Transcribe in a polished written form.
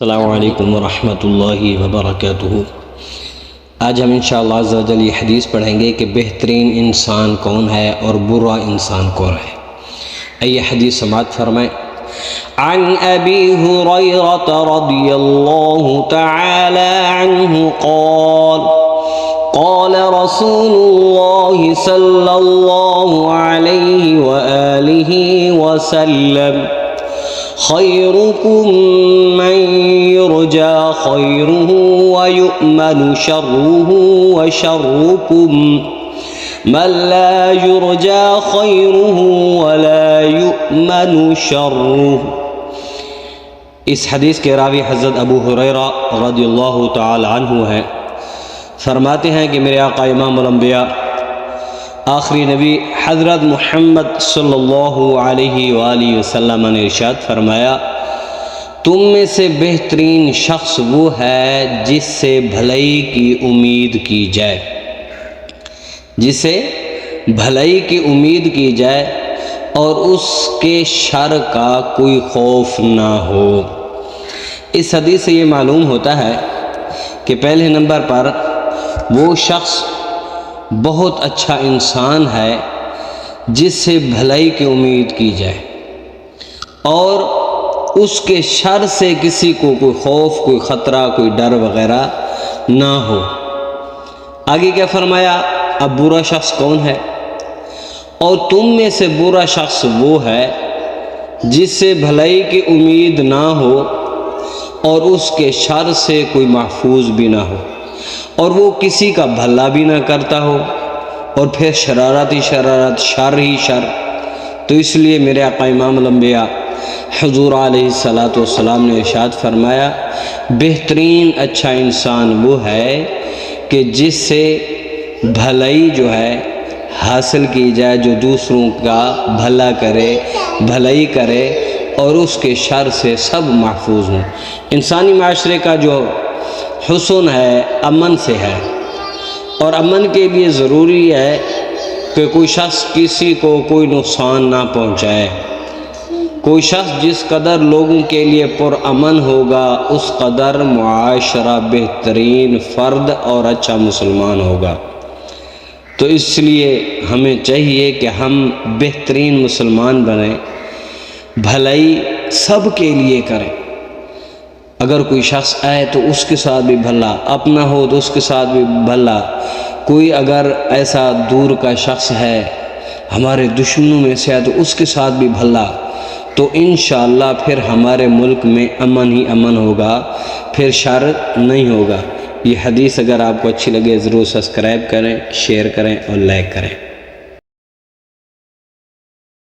السلام علیکم ورحمۃ اللہ وبرکاتہ۔ آج ہم انشاءاللہ عز و جل یہ حدیث پڑھیں گے کہ بہترین انسان کون ہے اور برا انسان کون ہے۔ آئیے حدیث سماعت فرمائیں۔ عن ابی ہریرہ رضی اللہ تعالی عنہ قال قال رسول اللہ صلی اللہ علیہ وآلہ وسلم خيركم من يرجى خيره ويؤمن شره وشركم من لا يرجى خيره ولا يؤمن شره۔ اس حدیث کے راوی حضرت ابو ہریرہ رضی اللہ تعالی عنہ ہیں، فرماتے ہیں کہ میرے آقا امام الانبیاء آخری نبی حضرت محمد صلی اللہ علیہ وآلہ وسلم نے ارشاد فرمایا، تم میں سے بہترین شخص وہ ہے جس سے بھلائی کی امید کی جائے، جسے بھلائی کی امید کی جائے اور اس کے شر کا کوئی خوف نہ ہو۔ اس حدیث سے یہ معلوم ہوتا ہے کہ پہلے نمبر پر وہ شخص بہت اچھا انسان ہے جس سے بھلائی کی امید کی جائے اور اس کے شر سے کسی کو کوئی خوف، کوئی خطرہ، کوئی ڈر وغیرہ نہ ہو۔ آگے کیا فرمایا؟ اب برا شخص کون ہے؟ اور تم میں سے برا شخص وہ ہے جس سے بھلائی کی امید نہ ہو اور اس کے شر سے کوئی محفوظ بھی نہ ہو، اور وہ کسی کا بھلا بھی نہ کرتا ہو، اور پھر شرارت ہی شرارت، شر ہی شر۔ تو اس لیے میرے آقا امام الانبیاء حضور علیہ السلام نے ارشاد فرمایا، بہترین اچھا انسان وہ ہے کہ جس سے بھلائی جو ہے حاصل کی جائے، جو دوسروں کا بھلا کرے، بھلائی کرے اور اس کے شر سے سب محفوظ ہوں۔ انسانی معاشرے کا جو حسن ہے امن سے ہے، اور امن کے لیے ضروری ہے کہ کوئی شخص کسی کو کوئی نقصان نہ پہنچائے۔ کوئی شخص جس قدر لوگوں کے لیے پرامن ہوگا اس قدر معاشرہ بہترین فرد اور اچھا مسلمان ہوگا۔ تو اس لیے ہمیں چاہیے کہ ہم بہترین مسلمان بنیں، بھلائی سب کے لیے کریں۔ اگر کوئی شخص آئے تو اس کے ساتھ بھی بھلا، اپنا ہو تو اس کے ساتھ بھی بھلا، کوئی اگر ایسا دور کا شخص ہے ہمارے دشمنوں میں سے ہے تو اس کے ساتھ بھی بھلا، تو انشاءاللہ پھر ہمارے ملک میں امن ہی امن ہوگا، پھر شر نہیں ہوگا۔ یہ حدیث اگر آپ کو اچھی لگے ضرور سبسکرائب کریں، شیئر کریں اور لائک کریں۔